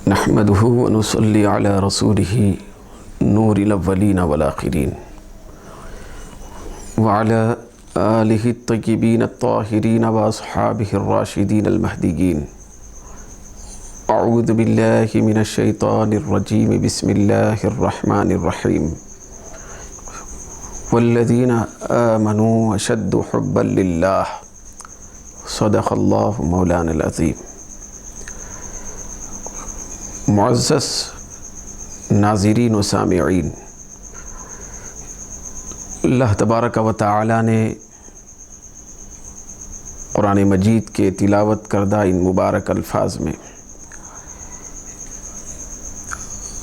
نحمده ونصلي على رسوله نور الاولین والآخرین وعلى آلہ الطیبین الطاہرین واصحابہ الراشدین المہدیین. اعوذ باللہ من الشیطان الرجیم. بسم اللہ الرحمن الرحیم. والذین آمنوا اشد حبا للہ. صدق اللہ مولانا العظیم. معزز ناظرین و سامعین، اللہ تبارک و تعالی نے قرآن مجید کے تلاوت کردہ ان مبارک الفاظ میں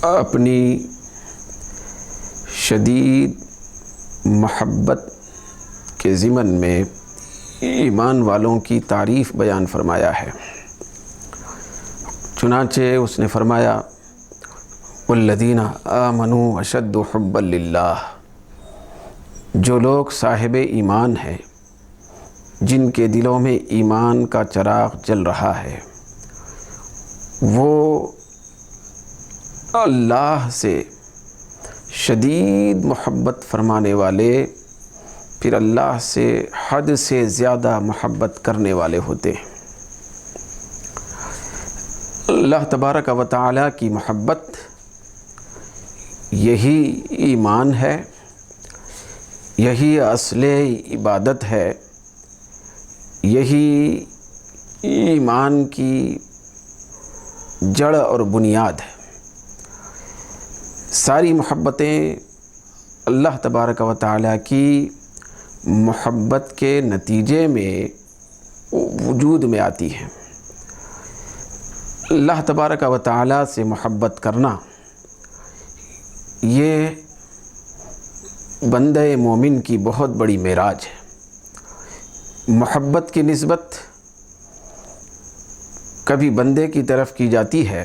اپنی شدید محبت کے ضمن میں ایمان والوں کی تعریف بیان فرمایا ہے. چنانچہ اس نے فرمایا والذین آمنوا اشد حبا للہ. جو لوگ صاحب ایمان ہیں، جن کے دلوں میں ایمان کا چراغ جل رہا ہے، وہ اللہ سے شدید محبت فرمانے والے، پھر اللہ سے حد سے زیادہ محبت کرنے والے ہوتے ہیں. اللہ تبارک و تعالی کی محبت یہی ایمان ہے، یہی اصل عبادت ہے، یہی ایمان کی جڑ اور بنیاد ہے. ساری محبتیں اللہ تبارک و تعالی کی محبت کے نتیجے میں وجود میں آتی ہیں. اللہ تبارک و تعالی سے محبت کرنا یہ بندہ مومن کی بہت بڑی معراج ہے. محبت کی نسبت کبھی بندے کی طرف کی جاتی ہے،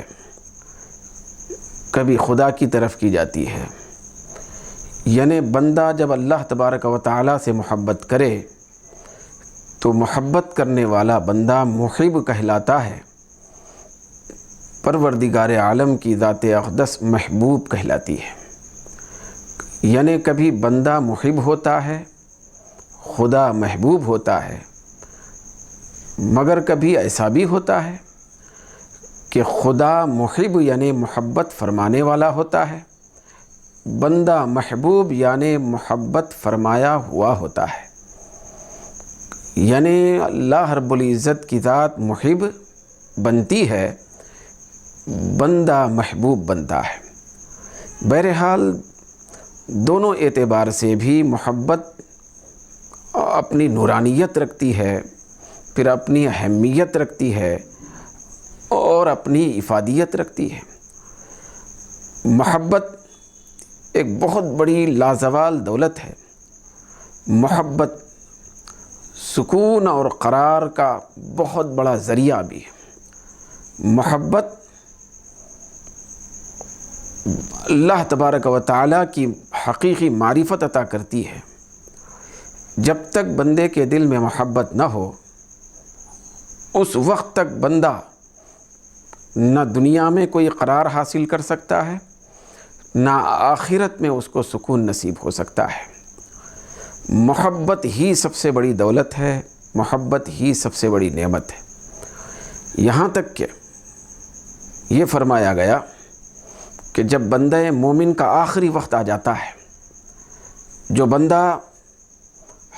کبھی خدا کی طرف کی جاتی ہے. یعنی بندہ جب اللہ تبارک و تعالی سے محبت کرے تو محبت کرنے والا بندہ محب کہلاتا ہے، پروردگار عالم کی ذات اقدس محبوب کہلاتی ہے. یعنی کبھی بندہ محب ہوتا ہے، خدا محبوب ہوتا ہے، مگر کبھی ایسا بھی ہوتا ہے کہ خدا محب یعنی محبت فرمانے والا ہوتا ہے، بندہ محبوب یعنی محبت فرمایا ہوا ہوتا ہے. یعنی اللہ رب العزت کی ذات محب بنتی ہے، بندہ محبوب بنتا ہے. بہرحال دونوں اعتبار سے بھی محبت اپنی نورانیت رکھتی ہے، پھر اپنی اہمیت رکھتی ہے اور اپنی افادیت رکھتی ہے. محبت ایک بہت بڑی لازوال دولت ہے. محبت سکون اور قرار کا بہت بڑا ذریعہ بھی ہے. محبت اللہ تبارک و تعالی کی حقیقی معرفت عطا کرتی ہے. جب تک بندے کے دل میں محبت نہ ہو، اس وقت تک بندہ نہ دنیا میں کوئی قرار حاصل کر سکتا ہے، نہ آخرت میں اس کو سکون نصیب ہو سکتا ہے. محبت ہی سب سے بڑی دولت ہے، محبت ہی سب سے بڑی نعمت ہے. یہاں تک کہ یہ فرمایا گیا کہ جب بندہ مومن کا آخری وقت آ جاتا ہے، جو بندہ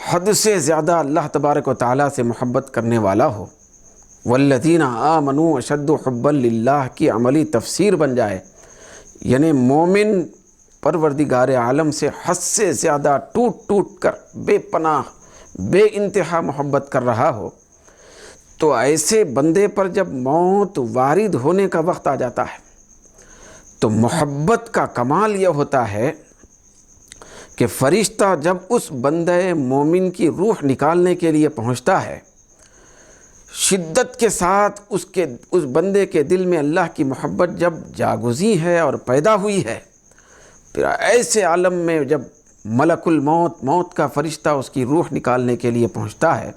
حد سے زیادہ اللہ تبارک و تعالی سے محبت کرنے والا ہو، والذین آمنوا اشد حبا للہ کی عملی تفسیر بن جائے، یعنی مومن پروردگار عالم سے حد سے زیادہ ٹوٹ ٹوٹ کر بے پناہ بے انتہا محبت کر رہا ہو، تو ایسے بندے پر جب موت وارد ہونے کا وقت آ جاتا ہے تو محبت کا کمال یہ ہوتا ہے کہ فرشتہ جب اس بندہ مومن کی روح نکالنے کے لیے پہنچتا ہے، شدت کے ساتھ اس بندے کے دل میں اللہ کی محبت جب جاگزی ہے اور پیدا ہوئی ہے، پھر ایسے عالم میں جب ملک الموت، موت کا فرشتہ اس کی روح نکالنے کے لیے پہنچتا ہے،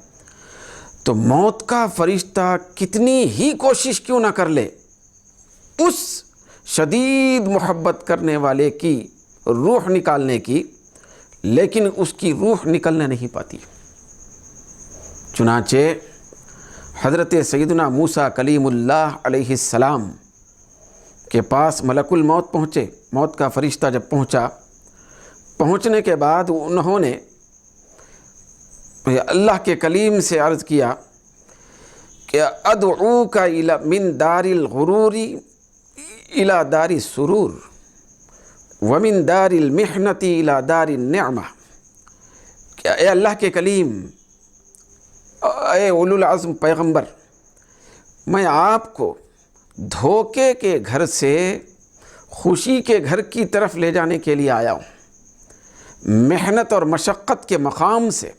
تو موت کا فرشتہ کتنی ہی کوشش کیوں نہ کر لے، اس شدید محبت کرنے والے کی روح نکالنے کی، لیکن اس کی روح نکلنے نہیں پاتی۔ چنانچہ حضرت سیدنا موسیٰ کلیم اللہ علیہ السلام کے پاس ملک الموت پہنچے، موت کا فرشتہ جب پہنچنے کے بعد انہوں نے اللہ کے کلیم سے عرض کیا کہ ادعوک من دار الغرور الی دار السرور ومن دار المحنت الی دار النعمہ، کہ اے اللہ کے کلیم، اے اولو العزم پیغمبر، میں آپ کو دھوکے کے گھر سے خوشی کے گھر کی طرف لے جانے کے لیے آیا ہوں، محنت اور مشقت کے مقام سے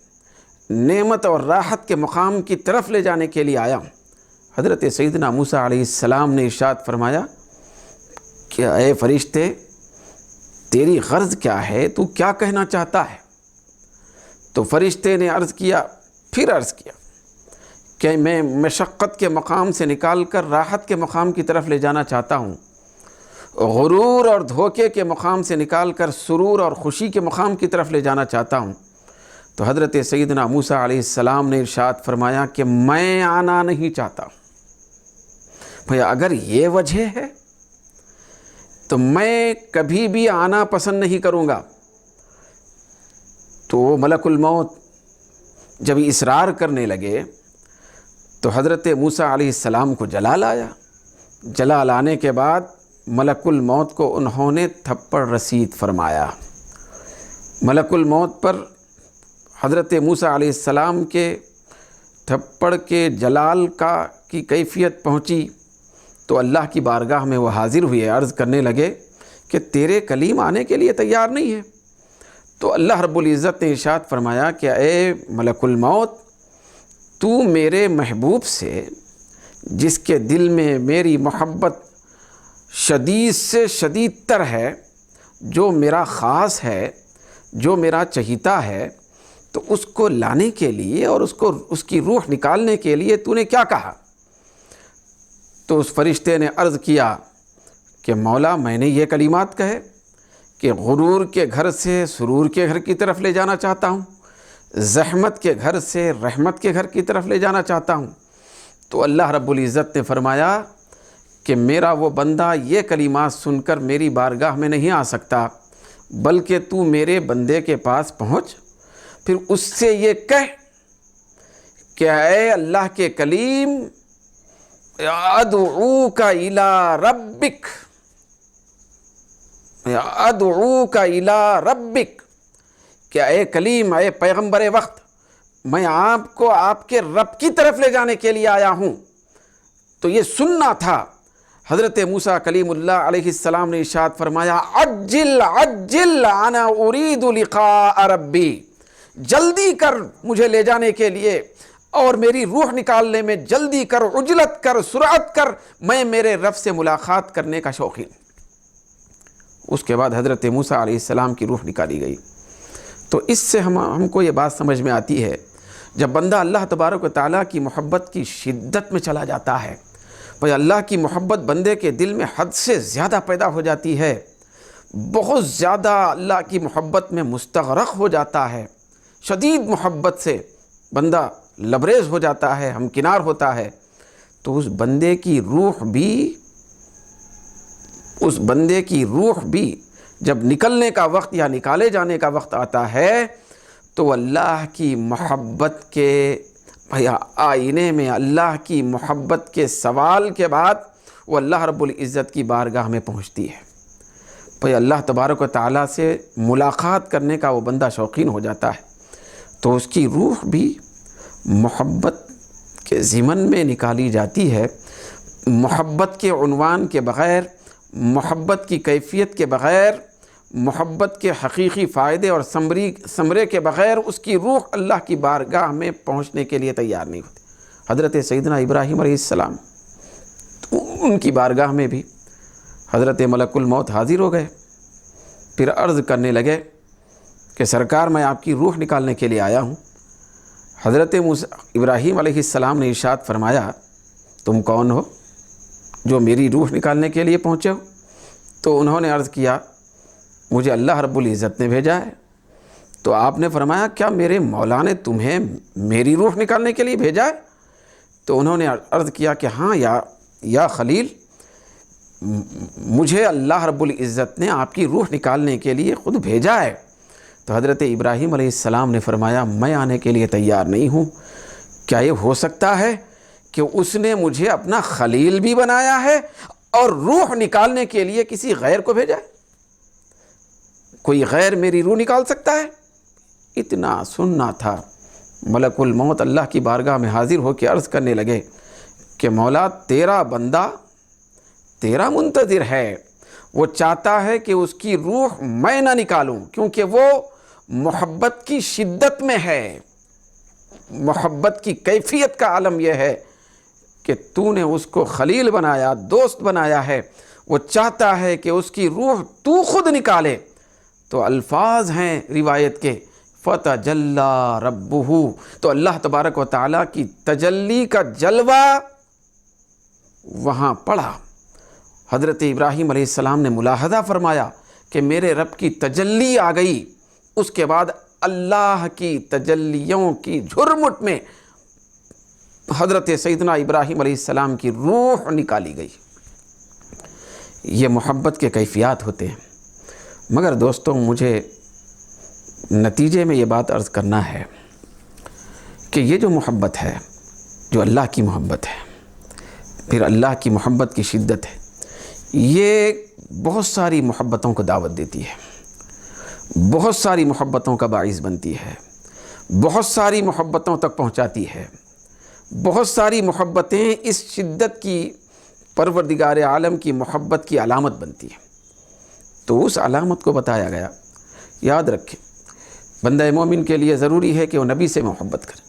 نعمت اور راحت کے مقام کی طرف لے جانے کے لیے آیا ہوں۔ حضرت سیدنا موسیٰ علیہ السلام نے ارشاد فرمایا کہ اے فرشتے، تیری غرض کیا ہے، تو کیا کہنا چاہتا ہے؟ تو فرشتے نے عرض کیا کہ میں مشقت کے مقام سے نکال کر راحت کے مقام کی طرف لے جانا چاہتا ہوں، غرور اور دھوکے کے مقام سے نکال کر سرور اور خوشی کے مقام کی طرف لے جانا چاہتا ہوں۔ تو حضرت سیدنا موسیٰ علیہ السلام نے ارشاد فرمایا کہ میں آنا نہیں چاہتا۔ بھیا اگر یہ وجہ ہے تو میں کبھی بھی آنا پسند نہیں کروں گا۔ تو وہ ملک الموت جب اصرار کرنے لگے تو حضرت موسیٰ علیہ السلام کو جلال آیا۔ جلال آنے کے بعد ملک الموت کو انہوں نے تھپڑ رسید فرمایا۔ ملک الموت پر حضرت موسیٰ علیہ السلام کے تھپڑ کے جلال کی کیفیت پہنچی تو اللہ کی بارگاہ میں وہ حاضر ہوئے، عرض کرنے لگے کہ تیرے کلیم آنے کے لیے تیار نہیں ہے۔ تو اللہ رب العزت نے ارشاد فرمایا کہ اے ملک الموت، تو میرے محبوب سے، جس کے دل میں میری محبت شدید سے شدید تر ہے، جو میرا خاص ہے، جو میرا چہیتا ہے، تو اس کو لانے کے لیے اور اس کی روح نکالنے کے لیے تو نے کیا کہا؟ تو اس فرشتے نے عرض کیا کہ مولا، میں نے یہ کلمات کہے کہ غرور کے گھر سے سرور کے گھر کی طرف لے جانا چاہتا ہوں، زحمت کے گھر سے رحمت کے گھر کی طرف لے جانا چاہتا ہوں۔ تو اللہ رب العزت نے فرمایا کہ میرا وہ بندہ یہ کلمات سن کر میری بارگاہ میں نہیں آ سکتا، بلکہ تو میرے بندے کے پاس پہنچ، پھر اس سے یہ کہہ کہ اے اللہ کے کلیم، ادعوک الی ربک، ادعوک الی ربک، کہ اے کلیم، اے پیغمبر وقت، میں آپ کو آپ کے رب کی طرف لے جانے کے لیے آیا ہوں۔ تو یہ سننا تھا۔ حضرت موسیٰ کلیم اللہ علیہ السلام نے ارشاد فرمایا عجل عجل انا ارید لقاء ربی، جلدی کر مجھے لے جانے کے لیے اور میری روح نکالنے میں جلدی کر، عجلت کر، سرعت کر، میں میرے رب سے ملاقات کرنے کا شوقین۔ اس کے بعد حضرت موسیٰ علیہ السلام کی روح نکالی گئی۔ تو اس سے ہم کو یہ بات سمجھ میں آتی ہے، جب بندہ اللہ تبارک و تعالیٰ کی محبت کی شدت میں چلا جاتا ہے، بھئی اللہ کی محبت بندے کے دل میں حد سے زیادہ پیدا ہو جاتی ہے، بہت زیادہ اللہ کی محبت میں مستغرق ہو جاتا ہے، شدید محبت سے بندہ لبریز ہو جاتا ہے، ہمکنار ہوتا ہے، تو اس بندے کی روح بھی جب نکلنے کا وقت یا نکالے جانے کا وقت آتا ہے تو اللہ کی محبت کے آئینے میں، اللہ کی محبت کے سوال کے بعد وہ اللہ رب العزت کی بارگاہ میں پہنچتی ہے۔ بھئی اللہ تبارک و تعالیٰ سے ملاقات کرنے کا وہ بندہ شوقین ہو جاتا ہے، تو اس کی روح بھی محبت کے ضمن میں نکالی جاتی ہے۔ محبت کے عنوان کے بغیر، محبت کی کیفیت کے بغیر، محبت کے حقیقی فائدے اور ثمرے کے بغیر اس کی روح اللہ کی بارگاہ میں پہنچنے کے لیے تیار نہیں ہوتی۔ حضرت سیدنا ابراہیم علیہ السلام، ان کی بارگاہ میں بھی حضرت ملک الموت حاضر ہو گئے، پھر عرض کرنے لگے کہ سرکار، میں آپ کی روح نکالنے کے لیے آیا ہوں۔ حضرت ابراہیم علیہ السلام نے ارشاد فرمایا تم کون ہو؟ جو میری روح نکالنے کے لیے پہنچے ہو؟ تو انہوں نے عرض کیا مجھے اللہ رب العزت نے بھیجا ہے۔ تو آپ نے فرمایا کیا میرے مولا نے تمہیں میری روح نکالنے کے لیے بھیجا ہے؟ تو انہوں نے عرض کیا کہ ہاں یا خلیل، مجھے اللہ رب العزت نے آپ کی روح نکالنے کے لیے خود بھیجا ہے۔ تو حضرت ابراہیم علیہ السلام نے فرمایا میں آنے کے لیے تیار نہیں ہوں۔ کیا یہ ہو سکتا ہے کہ اس نے مجھے اپنا خلیل بھی بنایا ہے اور روح نکالنے کے لیے کسی غیر کو بھیجا ہے؟ کوئی غیر میری روح نکال سکتا ہے؟ اتنا سننا تھا، ملک الموت اللہ کی بارگاہ میں حاضر ہو کے عرض کرنے لگے کہ مولا تیرا بندہ تیرا منتظر ہے، وہ چاہتا ہے کہ اس کی روح میں نہ نکالوں، کیونکہ وہ محبت کی شدت میں ہے۔ محبت کی کیفیت کا عالم یہ ہے کہ تو نے اس کو خلیل بنایا، دوست بنایا ہے، وہ چاہتا ہے کہ اس کی روح تو خود نکالے۔ تو الفاظ ہیں روایت کے فَتَجَلَّى رَبُّهُ، تو اللہ تبارک و تعالیٰ کی تجلی کا جلوہ وہاں پڑا۔ حضرت ابراہیم علیہ السلام نے ملاحظہ فرمایا کہ میرے رب کی تجلی آ گئی۔ اس کے بعد اللہ کی تجلیوں کی جھرمٹ میں حضرت سیدنا ابراہیم علیہ السلام کی روح نکالی گئی۔ یہ محبت کے کیفیات ہوتے ہیں۔ مگر دوستوں مجھے نتیجے میں یہ بات عرض کرنا ہے کہ یہ جو محبت ہے، جو اللہ کی محبت ہے، پھر اللہ کی محبت کی شدت ہے، یہ بہت ساری محبتوں کو دعوت دیتی ہے، بہت ساری محبتوں کا باعث بنتی ہے، بہت ساری محبتوں تک پہنچاتی ہے۔ بہت ساری محبتیں اس شدت کی پروردگار عالم کی محبت کی علامت بنتی ہیں۔ تو اس علامت کو بتایا گیا۔ یاد رکھیں بندہ مومن کے لیے ضروری ہے کہ وہ نبی سے محبت کرے،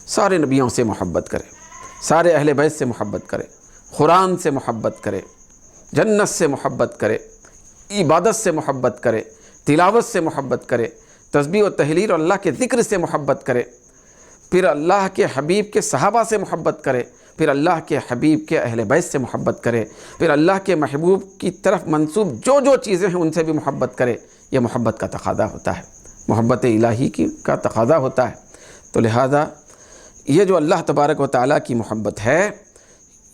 سارے نبیوں سے محبت کرے، سارے اہل بیت سے محبت کرے، قرآن سے محبت کرے، جنت سے محبت کرے، عبادت سے محبت کرے، تلاوت سے محبت کرے، تسبیح و تہلیل اور اللہ کے ذکر سے محبت کرے، پھر اللہ کے حبیب کے صحابہ سے محبت کرے، پھر اللہ کے حبیب کے اہل بیت سے محبت کرے، پھر اللہ کے محبوب کی طرف منسوب جو چیزیں ہیں ان سے بھی محبت کرے۔ یہ محبت کا تقاضا ہوتا ہے، محبت الہی کا تقاضا ہوتا ہے۔ تو لہذا یہ جو اللہ تبارک و تعالیٰ کی محبت ہے،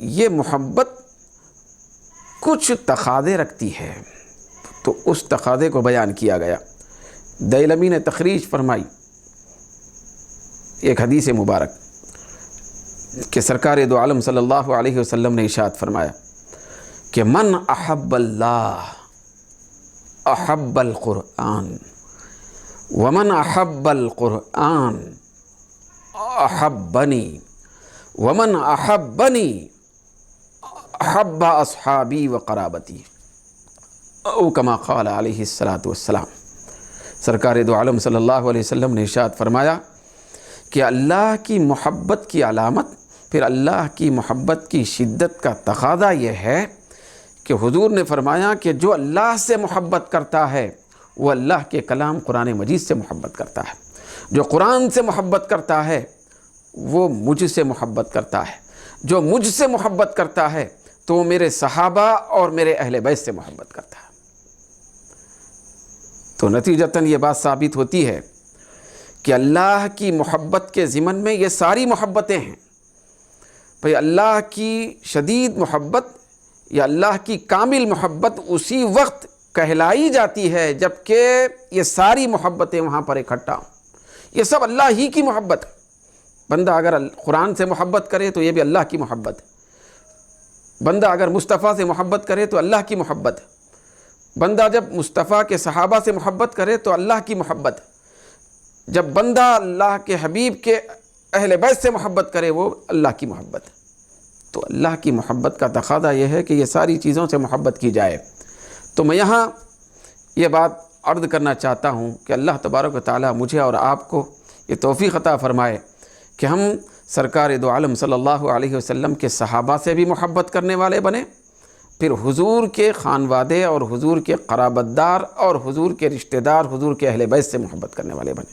یہ محبت کچھ تقاضے رکھتی ہے، تو اس تقاضے کو بیان کیا گیا۔ دیلمی نے تخریج فرمائی ایک حدیث مبارک کہ سرکار دو عالم صلی اللہ علیہ وسلم نے ارشاد فرمایا کہ من احب اللہ احب القرآن ومن احب القرآن احبنی ومن احبنی احب اصحابی و قرابتی، او کما قال علیہ الصلاۃ والسلام۔ سرکار دو عالم صلی اللہ علیہ وسلم نے ارشاد فرمایا کہ اللہ کی محبت کی علامت، پھر اللہ کی محبت کی شدت کا تقاضا یہ ہے کہ حضور نے فرمایا کہ جو اللہ سے محبت کرتا ہے وہ اللہ کے کلام قرآن مجید سے محبت کرتا ہے، جو قرآن سے محبت کرتا ہے وہ مجھ سے محبت کرتا ہے، جو مجھ سے محبت کرتا ہے تو وہ میرے صحابہ اور میرے اہل بیت سے محبت کرتا ہے۔ تو نتیجتاً یہ بات ثابت ہوتی ہے کہ اللہ کی محبت کے ضمن میں یہ ساری محبتیں ہیں۔ بھئی اللہ کی شدید محبت یا اللہ کی کامل محبت اسی وقت کہلائی جاتی ہے جبکہ یہ ساری محبتیں وہاں پر اکٹھا ہوں۔ یہ سب اللہ ہی کی محبت ہے۔ بندہ اگر قرآن سے محبت کرے تو یہ بھی اللہ کی محبت ہے، بندہ اگر مصطفیٰ سے محبت کرے تو اللہ کی محبت ہے، بندہ جب مصطفیٰ کے صحابہ سے محبت کرے تو اللہ کی محبت ہے، جب بندہ اللہ کے حبیب کے اہل بیت سے محبت کرے وہ اللہ کی محبت ہے۔ تو اللہ کی محبت کا تقاضا یہ ہے کہ یہ ساری چیزوں سے محبت کی جائے۔ تو میں یہاں یہ بات عرض کرنا چاہتا ہوں کہ اللہ تبارک و تعالیٰ مجھے اور آپ کو یہ توفیق عطا فرمائے کہ ہم سرکار دو عالم صلی اللہ علیہ وسلم کے صحابہ سے بھی محبت کرنے والے بنیں، پھر حضور کے خانوادے اور حضور کے قرابت دار اور حضور کے رشتہ دار، حضور کے اہل بیت سے محبت کرنے والے بنیں۔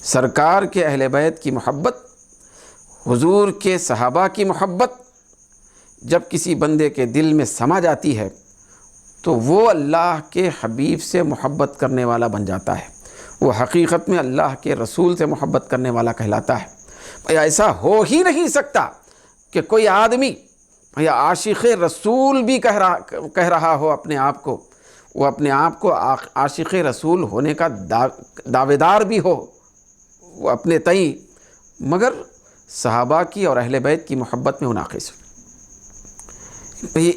سرکار کے اہل بیت کی محبت، حضور کے صحابہ کی محبت، جب کسی بندے کے دل میں سما جاتی ہے تو وہ اللہ کے حبیب سے محبت کرنے والا بن جاتا ہے، وہ حقیقت میں اللہ کے رسول سے محبت کرنے والا کہلاتا ہے۔ بھئی ایسا ہو ہی نہیں سکتا کہ کوئی آدمی یا عاشق رسول بھی کہہ رہا ہو اپنے آپ کو، وہ اپنے آپ کو عاشق رسول ہونے کا دعوے دار بھی ہو وہ اپنے تئیں، مگر صحابہ کی اور اہل بیت کی محبت میں ناقص ہو۔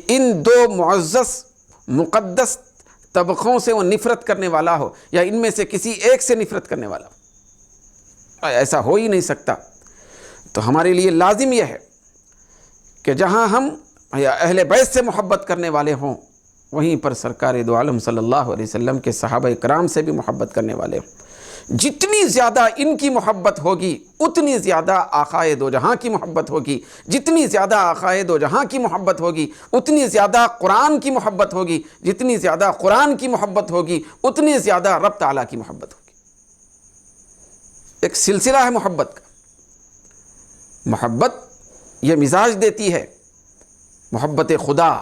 ان دو معزز مقدس طبقوں سے وہ نفرت کرنے والا ہو، یا ان میں سے کسی ایک سے نفرت کرنے والا ہو، ایسا ہو ہی نہیں سکتا۔ تو ہمارے لیے لازم یہ ہے کہ جہاں ہم یا اہل بیت سے محبت کرنے والے ہوں، وہیں پر سرکار دو عالم صلی اللہ علیہ وسلم کے صحابہ کرام سے بھی محبت کرنے والے ہوں۔ جتنی زیادہ ان کی محبت ہوگی اتنی زیادہ آقائے دو جہاں کی محبت ہوگی، جتنی زیادہ آقائے دو جہاں کی محبت ہوگی اتنی زیادہ قرآن کی محبت ہوگی، جتنی زیادہ قرآن کی محبت ہوگی اتنی زیادہ رب تعالیٰ کی محبت ہوگی۔ ایک سلسلہ ہے محبت کا۔ محبت یہ مزاج دیتی ہے، محبت خدا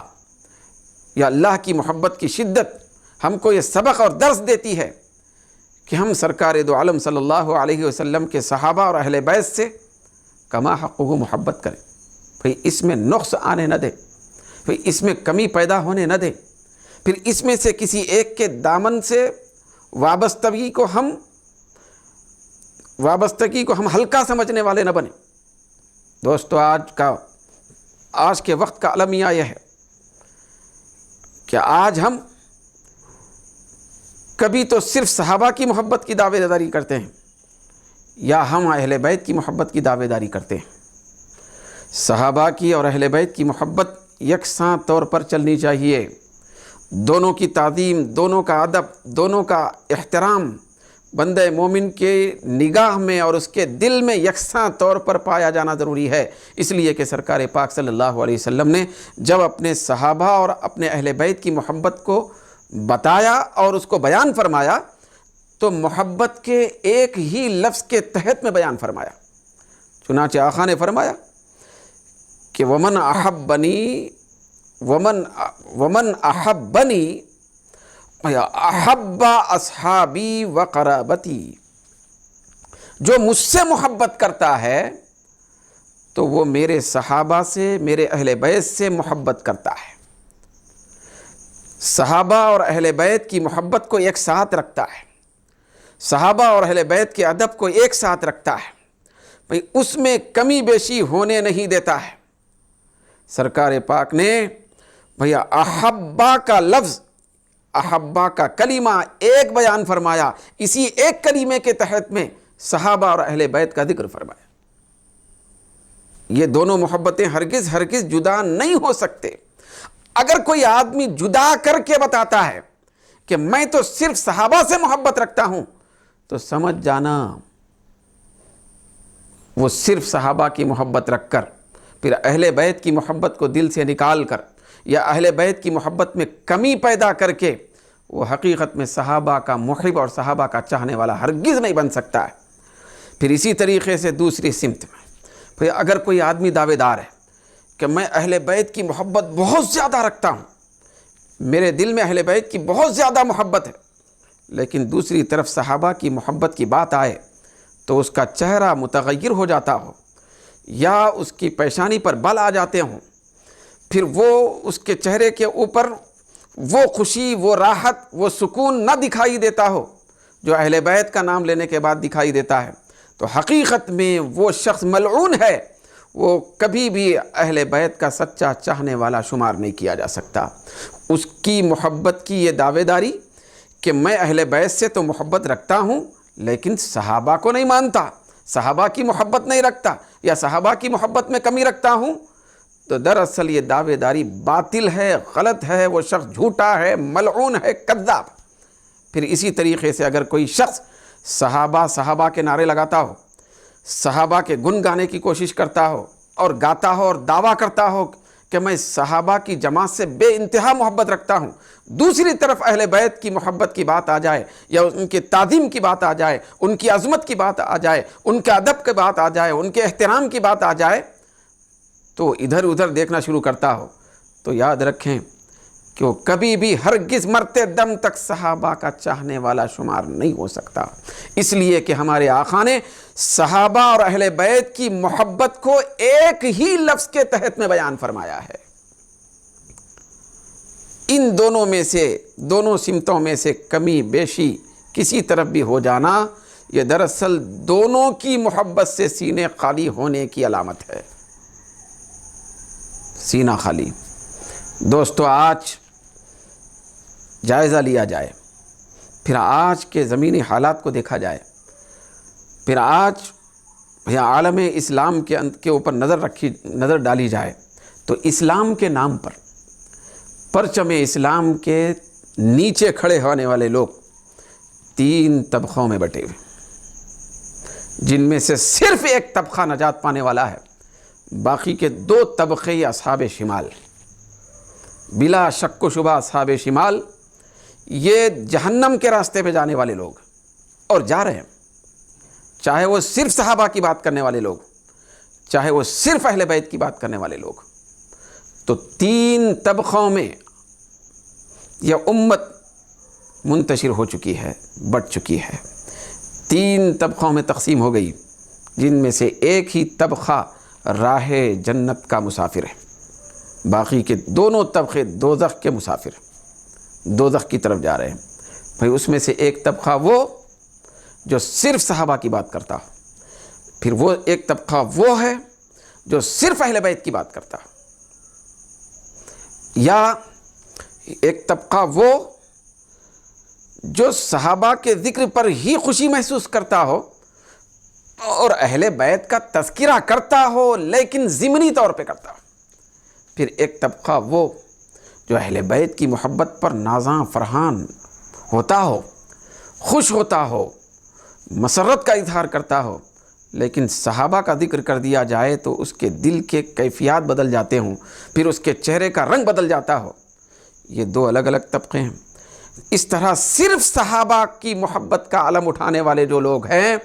یا اللہ کی محبت کی شدت ہم کو یہ سبق اور درس دیتی ہے کہ ہم سرکار دو عالم صلی اللہ علیہ وسلم کے صحابہ اور اہل بیت سے کما حقہ محبت کریں۔ پھر اس میں نقص آنے نہ دیں، پھر اس میں کمی پیدا ہونے نہ دیں، پھر اس میں سے کسی ایک کے دامن سے وابستگی کو ہم ہلکا سمجھنے والے نہ بنیں۔ دوستو، آج کے وقت کا المیہ یہ ہے کہ آج ہم کبھی تو صرف صحابہ کی محبت کی دعوے داری کرتے ہیں، یا ہم اہل بیت کی محبت کی دعوے داری کرتے ہیں۔ صحابہ کی اور اہل بیت کی محبت یکساں طور پر چلنی چاہیے، دونوں کی تعظیم، دونوں کا ادب، دونوں کا احترام بندہ مومن کے نگاہ میں اور اس کے دل میں یکساں طور پر پایا جانا ضروری ہے۔ اس لیے کہ سرکار پاک صلی اللہ علیہ وسلم نے جب اپنے صحابہ اور اپنے اہل بیت کی محبت کو بتایا اور اس کو بیان فرمایا تو محبت کے ایک ہی لفظ کے تحت میں بیان فرمایا۔ چنانچہ آقا نے فرمایا کہ ومن احبنی احب اصحابی و قرابتی، جو مجھ سے محبت کرتا ہے تو وہ میرے صحابہ سے، میرے اہل بیت سے محبت کرتا ہے۔ صحابہ اور اہل بیت کی محبت کو ایک ساتھ رکھتا ہے، صحابہ اور اہل بیت کے ادب کو ایک ساتھ رکھتا ہے، بھئی اس میں کمی بیشی ہونے نہیں دیتا ہے۔ سرکار پاک نے بھیا احبا کا لفظ، احبا کا کلمہ ایک بیان فرمایا، اسی ایک کلمے کے تحت میں صحابہ اور اہل بیت کا ذکر فرمایا۔ یہ دونوں محبتیں ہرگز جدا نہیں ہو سکتے۔ اگر کوئی آدمی جدا کر کے بتاتا ہے کہ میں تو صرف صحابہ سے محبت رکھتا ہوں، تو سمجھ جانا وہ صرف صحابہ کی محبت رکھ کر پھر اہل بیت کی محبت کو دل سے نکال کر یا اہل بیت کی محبت میں کمی پیدا کر کے وہ حقیقت میں صحابہ کا محب اور صحابہ کا چاہنے والا ہرگز نہیں بن سکتا ہے۔ پھر اسی طریقے سے دوسری سمت میں پھر اگر کوئی آدمی دعوے دار ہے کہ میں اہل بیت کی محبت بہت زیادہ رکھتا ہوں، میرے دل میں اہل بیت کی بہت زیادہ محبت ہے، لیکن دوسری طرف صحابہ کی محبت کی بات آئے تو اس کا چہرہ متغیر ہو جاتا ہو یا اس کی پیشانی پر بل آ جاتے ہوں، پھر وہ اس کے چہرے کے اوپر وہ خوشی، وہ راحت، وہ سکون نہ دکھائی دیتا ہو جو اہل بیت کا نام لینے کے بعد دکھائی دیتا ہے، تو حقیقت میں وہ شخص ملعون ہے، وہ کبھی بھی اہل بیت کا سچا چاہنے والا شمار نہیں کیا جا سکتا۔ اس کی محبت کی یہ دعوے داری کہ میں اہل بیت سے تو محبت رکھتا ہوں لیکن صحابہ کو نہیں مانتا، صحابہ کی محبت نہیں رکھتا یا صحابہ کی محبت میں کمی رکھتا ہوں، تو دراصل یہ دعوے داری باطل ہے، غلط ہے، وہ شخص جھوٹا ہے، ملعون ہے، کذاب۔ پھر اسی طریقے سے اگر کوئی شخص صحابہ کے نعرے لگاتا ہو، صحابہ کے گن گانے کی کوشش کرتا ہو اور گاتا ہو اور دعویٰ کرتا ہو کہ میں صحابہ کی جماعت سے بے انتہا محبت رکھتا ہوں، دوسری طرف اہل بیت کی محبت کی بات آ جائے یا ان کے تعظیم کی بات آ جائے، ان کی عظمت کی بات آ جائے، ان کے ادب کی بات آ جائے، ان کے احترام کی بات آ جائے، تو ادھر ادھر دیکھنا شروع کرتا ہو تو یاد رکھیں کہ وہ کبھی بھی ہرگز مرتے دم تک صحابہ کا چاہنے والا شمار نہیں ہو سکتا، اس لیے کہ ہمارے آقا نے صحابہ اور اہل بیت کی محبت کو ایک ہی لفظ کے تحت میں بیان فرمایا ہے۔ ان دونوں میں سے، دونوں سمتوں میں سے کمی بیشی کسی طرف بھی ہو جانا، یہ دراصل دونوں کی محبت سے سینے خالی ہونے کی علامت ہے۔ سینہ خالی۔ دوستو، آج جائزہ لیا جائے، پھر آج کے زمینی حالات کو دیکھا جائے، پھر آج عالم اسلام کے اوپر نظر ڈالی جائے تو اسلام کے نام پر، پرچم اسلام کے نیچے کھڑے ہونے والے لوگ 3 طبقوں میں بٹے ہوئے، جن میں سے صرف ایک طبقہ نجات پانے والا ہے، باقی کے 2 طبقے اصحاب شمال، بلا شک و شبہ اصحاب شمال یہ جہنم کے راستے پہ جانے والے لوگ، اور جا رہے ہیں، چاہے وہ صرف صحابہ کی بات کرنے والے لوگ، چاہے وہ صرف اہل بیت کی بات کرنے والے لوگ۔ تو 3 طبقوں میں یہ امت منتشر ہو چکی ہے، بٹ چکی ہے، 3 طبقوں میں تقسیم ہو گئی، جن میں سے ایک ہی طبقہ راہ جنت کا مسافر ہے، باقی کے دونوں طبقے دوزخ کے مسافر، دوزخ کی طرف جا رہے ہیں۔ بھئی اس میں سے ایک طبقہ وہ جو صرف صحابہ کی بات کرتا ہو، پھر وہ ایک طبقہ وہ ہے جو صرف اہل بیت کی بات کرتا ہو، یا ایک طبقہ وہ جو صحابہ کے ذکر پر ہی خوشی محسوس کرتا ہو اور اہل بیت کا تذکرہ کرتا ہو لیکن ضمنی طور پہ کرتا ہو، پھر ایک طبقہ وہ جو اہل بیت کی محبت پر نازاں فرحان ہوتا ہو، خوش ہوتا ہو، مسرت کا اظہار کرتا ہو، لیکن صحابہ کا ذکر کر دیا جائے تو اس کے دل کے کیفیات بدل جاتے ہوں، پھر اس کے چہرے کا رنگ بدل جاتا ہو۔ یہ 2 الگ الگ طبقے ہیں۔ اس طرح صرف صحابہ کی محبت کا علم اٹھانے والے جو لوگ ہیں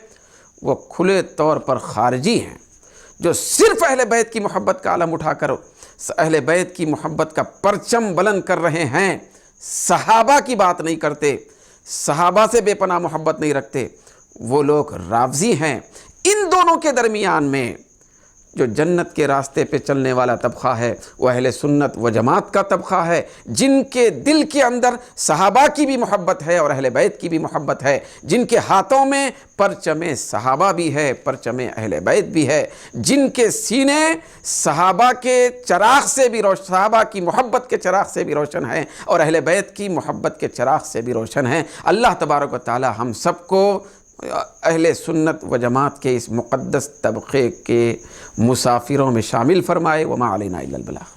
وہ کھلے طور پر خارجی ہیں، جو صرف اہل بیت کی محبت کا علم اٹھا کر اہل بیت کی محبت کا پرچم بلند کر رہے ہیں، صحابہ کی بات نہیں کرتے، صحابہ سے بے پناہ محبت نہیں رکھتے، وہ لوگ رافضی ہیں۔ ان دونوں کے درمیان میں جو جنت کے راستے پہ چلنے والا طبقہ ہے وہ اہل سنت و جماعت کا طبقہ ہے، جن کے دل کے اندر صحابہ کی بھی محبت ہے اور اہل بیت کی بھی محبت ہے، جن کے ہاتھوں میں پرچم صحابہ بھی ہے، پرچم اہل بیت بھی ہے، جن کے سینے صحابہ کے چراغ سے بھی روشن، صحابہ کی محبت کے چراغ سے بھی روشن ہیں اور اہل بیت کی محبت کے چراغ سے بھی روشن ہیں۔ اللہ تبارک و تعالی ہم سب کو اہل سنت و جماعت کے اس مقدس طبقے کے مسافروں میں شامل فرمائے۔ وما علینا الا البلاغ۔